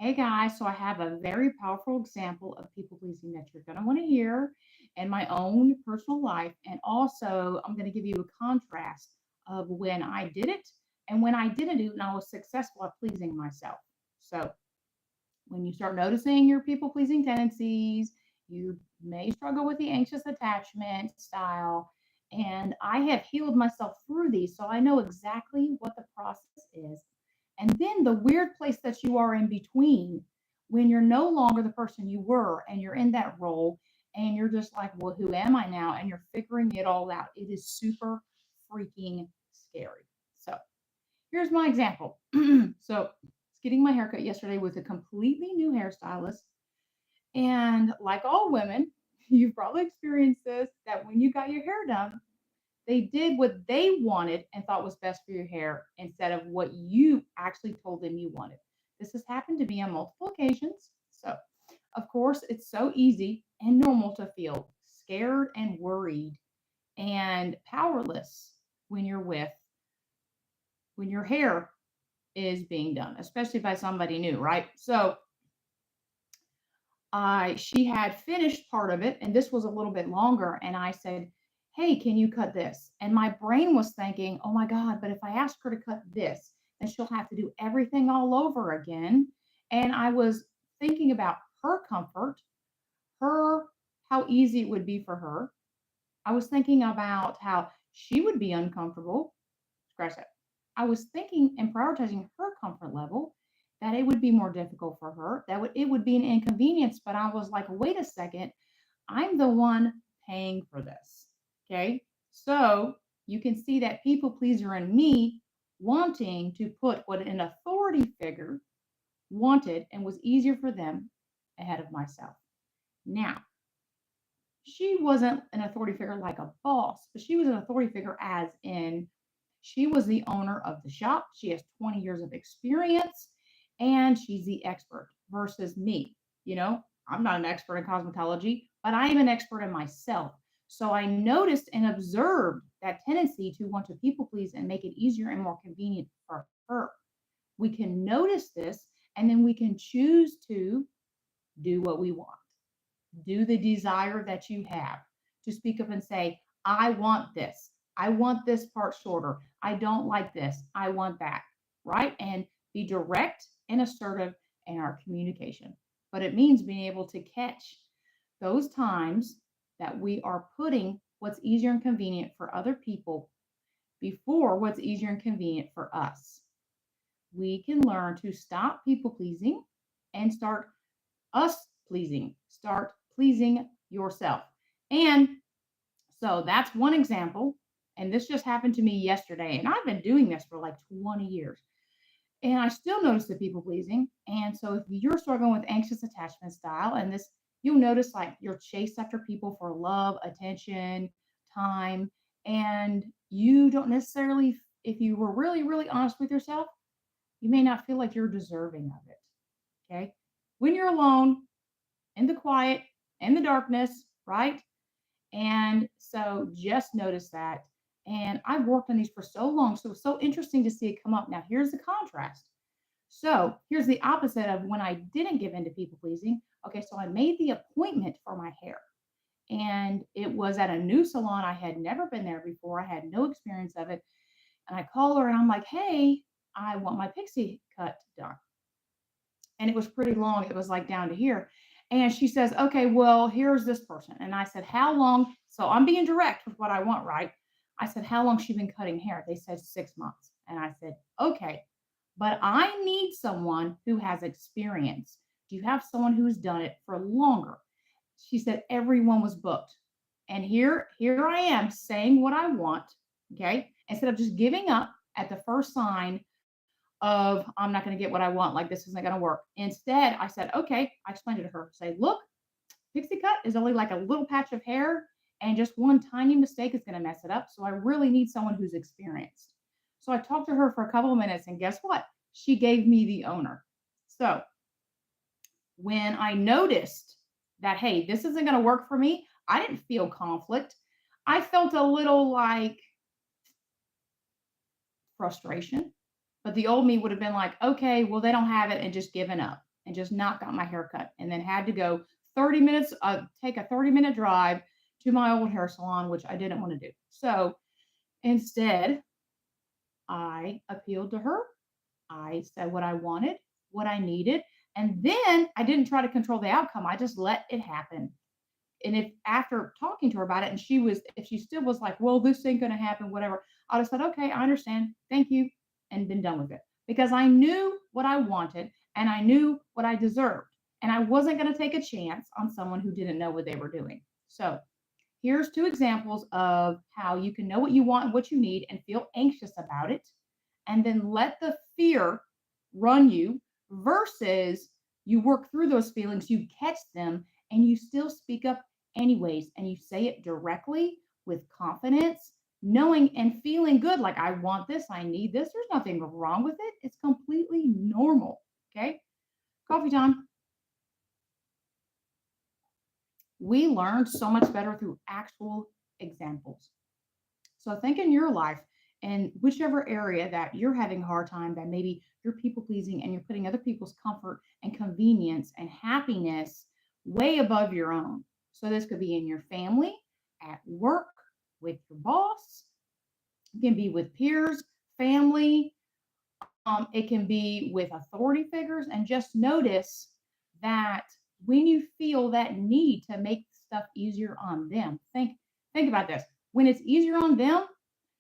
Hey guys, so I have a very powerful example of people pleasing that you're going to want to hear in my own personal life. And also, I'm going to give you a contrast of when I did it and when I didn't do it and I was successful at pleasing myself. So, when you start noticing your people pleasing tendencies, you may struggle with the anxious attachment style. And I have healed myself through these, so I know exactly what the process is. And then the weird place that you are in between when you're no longer the person you were and you're in that role and you're just like, well, who am I now? And you're figuring it all out. It is super freaking scary. So, here's my example. So, I was getting my haircut yesterday with a completely new hairstylist. And like all women, you've probably experienced this that when you got your hair done, they did what they wanted and thought was best for your hair instead of what you actually told them you wanted. This has happened to me on multiple occasions. So, of course, it's so easy and normal to feel scared and worried and powerless when you're with when your hair is being done, especially by somebody new, right? So I she had finished part of it, and this was a little bit longer, and I said, "Hey, can you cut this?" And my brain was thinking, "Oh my God, but if I ask her to cut this, then she'll have to do everything all over again." And I was thinking about her comfort, her how easy it would be for her. I was thinking about how she would be uncomfortable. Scratch that. I was thinking and prioritizing her comfort level, that it would be more difficult for her, that it would be an inconvenience. But I was like, wait a second, I'm the one paying for this. Okay. So you can see that people pleaser in me wanting to put what an authority figure wanted and was easier for them ahead of myself. Now, she wasn't an authority figure like a boss, but she was an authority figure as in she was the owner of the shop. She has 20 years of experience and she's the expert versus me. You know, I'm not an expert in cosmetology, but I am an expert in myself. So I noticed and observed that tendency to want to people please and make it easier and more convenient for her. We can notice this and then we can choose to do what we want, do the desire that you have, to speak up and say, I want this. I want this part shorter. I don't like this. I want that. Right? And be direct and assertive in our communication. But it means being able to catch those times that we are putting what's easier and convenient for other people before what's easier and convenient for us. We can learn to stop people pleasing and start us pleasing. Start pleasing yourself. And so that's one example. And this just happened to me yesterday. And I've been doing this for like 20 years. And I still notice the people pleasing. And so if you're struggling with anxious attachment style, and this, you'll notice like you're chased after people for love, attention, time, and you don't necessarily, if you were really, really honest with yourself, you may not feel like you're deserving of it. Okay. When you're alone, in the quiet, in the darkness, right? And so just notice that. And I've worked on these for so long. So it's so interesting to see it come up. Now, here's the contrast. So here's the opposite of when I didn't give in to people pleasing. Okay, so I made the appointment for my hair. And it was at a new salon. I had never been there before. I had no experience of it. And I call her and I'm like, hey, I want my pixie cut done. And it was pretty long. It was like down to here. And she says, okay, well, here's this person. And I said, how long? So I'm being direct with what I want, right? I said, how long she been cutting hair? They said 6 months. And I said, okay, but I need someone who has experience. Do you have someone who's done it for longer? She said, everyone was booked. And here I am saying what I want. Okay. Instead of just giving up at the first sign of I'm not going to get what I want, like this isn't going to work. Instead, I said, okay, I explained it to her. Say, look, pixie cut is only like a little patch of hair, and just one tiny mistake is going to mess it up. So I really need someone who's experienced. So I talked to her for a couple of minutes, and guess what? She gave me the owner. So when I noticed that, hey, this isn't going to work for me, I didn't feel conflict. I felt a little like frustration. But the old me would have been like, okay, well, they don't have it and just given up and just not got my hair cut and then had to go 30 minutes, take a 30-minute drive to my old hair salon, which I didn't want to do. So instead, I appealed to her. I said what I wanted, what I needed, and then I didn't try to control the outcome. I just let it happen. And if after talking to her about it, and if she still was like, well, this ain't going to happen, whatever, I'd have said, okay, I understand. Thank you. And been done with it because I knew what I wanted and I knew what I deserved. And I wasn't going to take a chance on someone who didn't know what they were doing. So here's two examples of how you can know what you want and what you need and feel anxious about it. And then let the fear run you versus you work through those feelings, you catch them, and you still speak up anyways. And you say it directly with confidence, knowing and feeling good like, I want this, I need this. There's nothing wrong with it. It's completely normal. Okay. Coffee time. We learn so much better through actual examples. So think in your life and whichever area that you're having a hard time, that maybe you're people pleasing and you're putting other people's comfort and convenience and happiness way above your own. So this could be in your family, at work, with your boss. It can be with peers, family. It can be with authority figures. And just notice that when you feel that need to make stuff easier on them, think about this. When it's easier on them,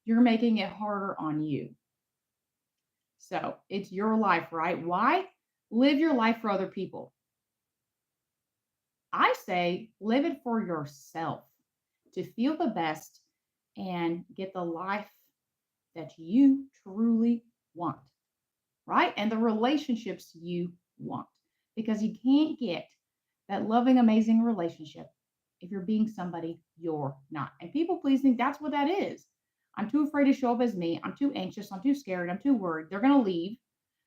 you're making it harder on you. So it's your life, right? Why? Live your life for other people. I say live it for yourself to feel the best and get the life that you truly want, right? And the relationships you want. Because you can't get that loving, amazing relationship if you're being somebody you're not. And people pleasing, that's what that is. I'm too afraid to show up as me. I'm too anxious. I'm too scared. I'm too worried. They're going to leave.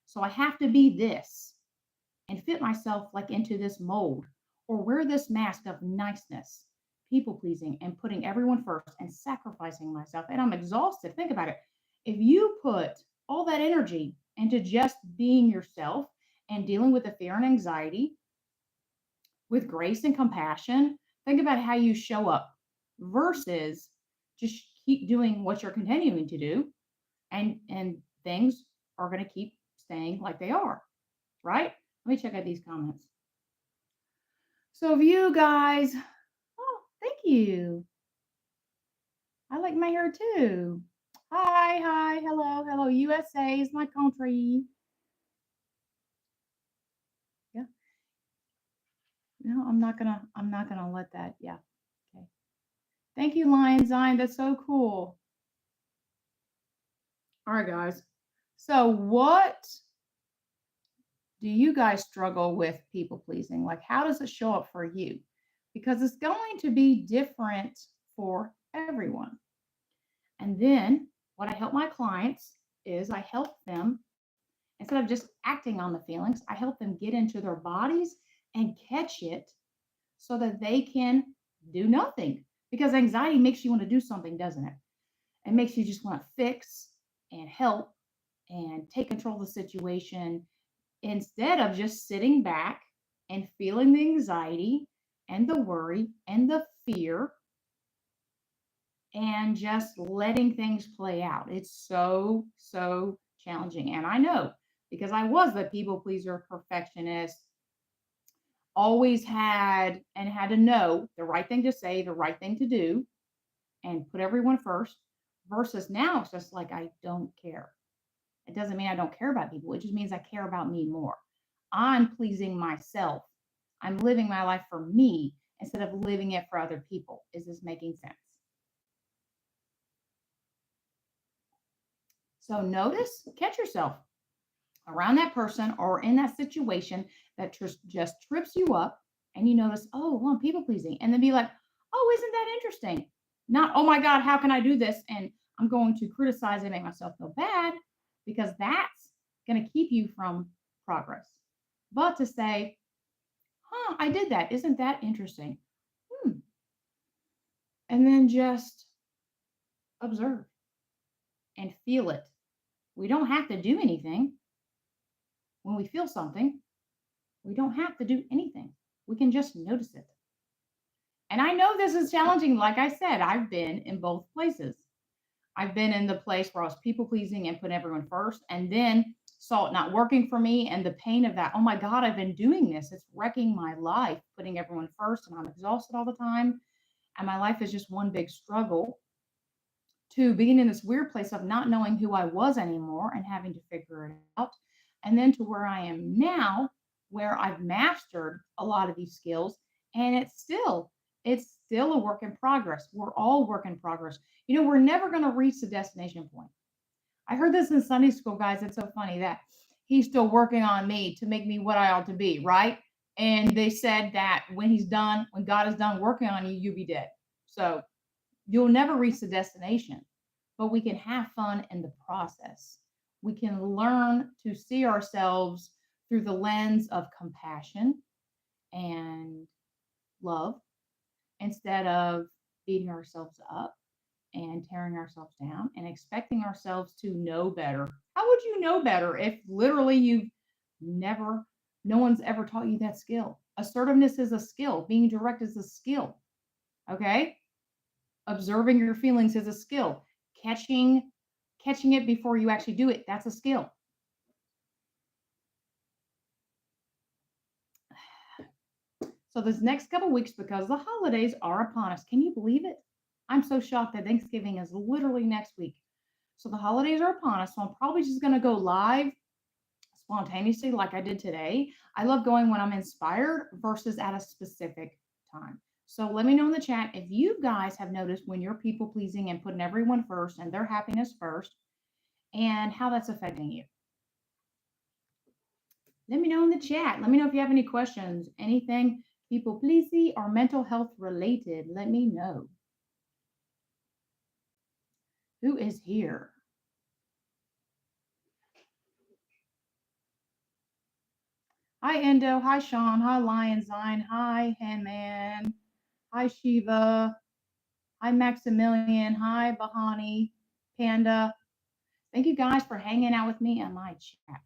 So I have to be this and fit myself like into this mold or wear this mask of niceness, people pleasing, and putting everyone first and sacrificing myself. And I'm exhausted. Think about it. If you put all that energy into just being yourself and dealing with the fear and anxiety with grace and compassion, think about how you show up versus just keep doing what you're continuing to do and things are going to keep staying like they are, right? Let me check out these comments. So if you guys, oh, thank you. I like my hair too. Hi, hello. USA is my country. Yeah. No, I'm not gonna let that. Yeah. Okay. Thank you, Lion Zion. That's so cool. All right, guys. So what do you guys struggle with people pleasing? Like, how does it show up for you? Because it's going to be different for everyone. And then what I help my clients is I help them, instead of just acting on the feelings, I help them get into their bodies and catch it so that they can do nothing. Because anxiety makes you want to do something, doesn't it? It makes you just want to fix and help and take control of the situation instead of just sitting back and feeling the anxiety and the worry and the fear and just letting things play out. It's so challenging. And I know because I was the people pleaser, perfectionist, always had to know the right thing to say, the right thing to do, and put everyone first. Versus now, it's just like I don't care. It doesn't mean I don't care about people. It just means I care about me more. I'm pleasing myself. I'm living my life for me instead of living it for other people. Is this making sense? So notice, catch yourself around that person or in that situation that just trips you up, and you notice, oh, well, I'm people pleasing. And then be like, oh, isn't that interesting? Not, oh my God, how can I do this? And I'm going to criticize and make myself feel bad because that's going to keep you from progress. But to say, huh, I did that. Isn't that interesting? And then just observe and feel it. We don't have to do anything when we feel something. We don't have to do anything. We can just notice it. And I know this is challenging. Like I said, I've been in both places. I've been in the place where I was people pleasing and putting everyone first, and then saw it not working for me and the pain of that. Oh my God, I've been doing this. It's wrecking my life, putting everyone first, and I'm exhausted all the time. And my life is just one big struggle, to being in this weird place of not knowing who I was anymore and having to figure it out. And then to where I am now, where I've mastered a lot of these skills, and it's still a work in progress. We're all work in progress. We're never going to reach the destination point. I heard this in Sunday school, guys. It's so funny that he's still working on me to make me what I ought to be, right? And they said that when God is done working on you, you'll be dead. So you'll never reach the destination, but we can have fun in the process. We can learn to see ourselves through the lens of compassion and love, instead of beating ourselves up and tearing ourselves down and expecting ourselves to know better. How would you know better if literally never, no one's ever taught you that skill? Assertiveness is a skill, being direct is a skill. Okay. Observing your feelings is a skill. Catching it before you actually do it, that's a skill. So this next couple weeks, because the holidays are upon us, can you believe it? I'm so shocked that Thanksgiving is literally next week. So the holidays are upon us. So I'm probably just going to go live spontaneously like I did today. I love going when I'm inspired versus at a specific time. So let me know in the chat if you guys have noticed when you're people pleasing and putting everyone first and their happiness first, and how that's affecting you. Let me know in the chat. Let me know if you have any questions, anything people pleasing or mental health related. Let me know. Who is here? Hi, Endo. Hi, Sean. Hi, Lion Zine. Hi, Handman. Hi, Shiva. Hi, Maximilian. Hi, Bahani. Panda. Thank you guys for hanging out with me on my chat.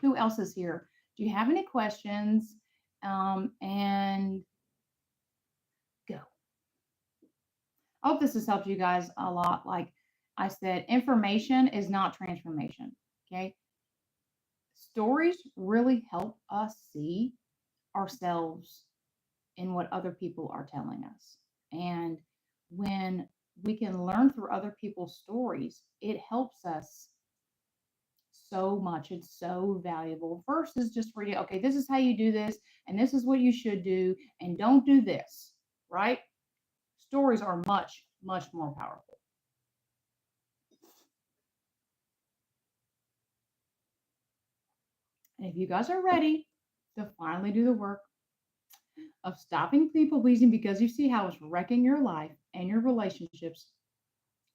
Who else is here? Do you have any questions? And go. I hope this has helped you guys a lot. Like I said, information is not transformation. Okay. Stories really help us see ourselves in what other people are telling us. And when we can learn through other people's stories, it helps us so much. It's so valuable versus just reading, okay, this is how you do this, and this is what you should do, and don't do this, right? Stories are much, much more powerful. And if you guys are ready to finally do the work of stopping people pleasing because you see how it's wrecking your life and your relationships,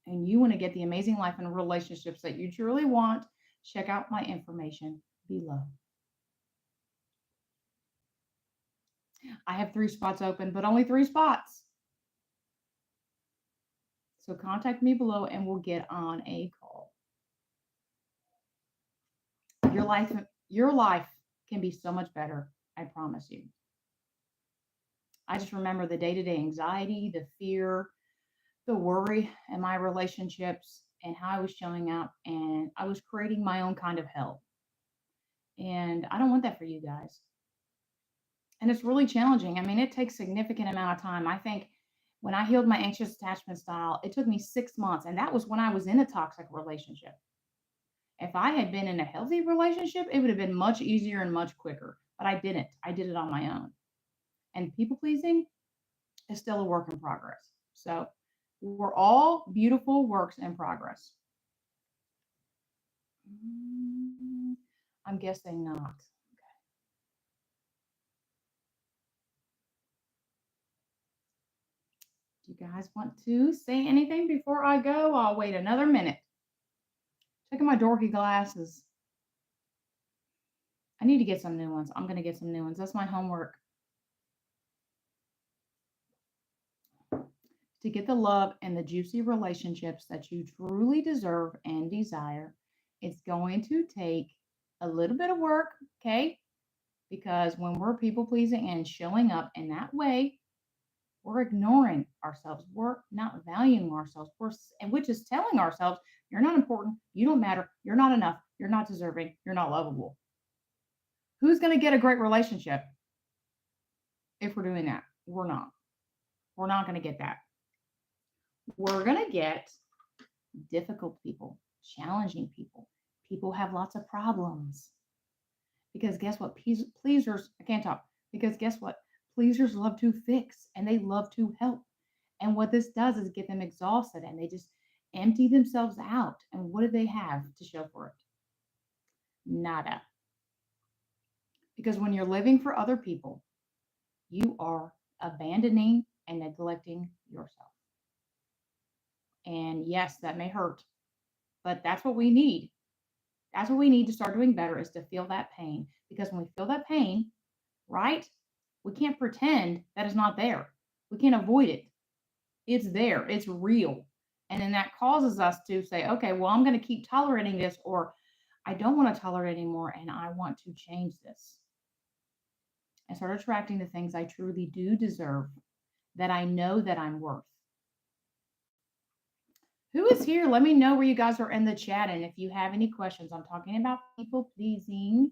and you want to get the amazing life and relationships that you truly want, check out my information below. I have 3 spots open, but only 3 spots. So contact me below and we'll get on a call. Your life, your life can be so much better. I promise you. I just remember the day-to-day anxiety, the fear, the worry in my relationships and how I was showing up, and I was creating my own kind of hell. And I don't want that for you guys. And it's really challenging. I mean, it takes significant amount of time. I think when I healed my anxious attachment style, it took me 6 months, and that was when I was in a toxic relationship. If I had been in a healthy relationship, it would have been much easier and much quicker. But I didn't. I did it on my own. And people pleasing is still a work in progress. So we're all beautiful works in progress. I'm guessing not. Do you guys want to say anything before I go? I'll wait another minute. Check out my dorky glasses. I need to get some new ones. I'm going to get some new ones. That's my homework. To get the love and the juicy relationships that you truly deserve and desire, it's going to take a little bit of work, okay? because when we're people pleasing and showing up in that way, we're ignoring ourselves. We're not valuing ourselves. And which is telling ourselves, you're not important. You don't matter. You're not enough. You're not deserving. You're not lovable. Who's going to get a great relationship if we're doing that? We're not. We're not going to get that. We're going to get difficult people, challenging people. People have lots of problems. Because guess what? Pleasers, I can't talk. Because guess what? Pleasers love to fix and they love to help. And what this does is get them exhausted and they just empty themselves out. And what do they have to show for it? Nada. Because when you're living for other people, you are abandoning and neglecting yourself. And yes, that may hurt, but that's what we need. That's what we need to start doing better is to feel that pain. Because when we feel that pain, right, we can't pretend that it's not there. We can't avoid it. It's there, it's real. And then that causes us to say, okay, well, I'm going to keep tolerating this, or I don't want to tolerate anymore, and I want to change this. And start attracting the things I truly do deserve, that I know that I'm worth. Who is here? Let me know where you guys are in the chat. And if you have any questions, I'm talking about people pleasing.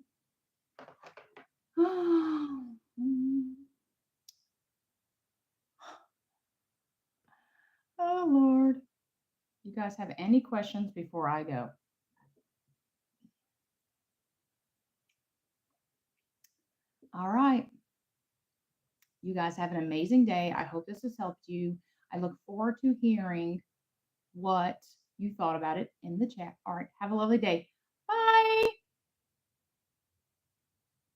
Oh, Lord. You guys have any questions before I go? All right. You guys have an amazing day. I hope this has helped you. I look forward to hearing what you thought about it in the chat. All right. Have a lovely day.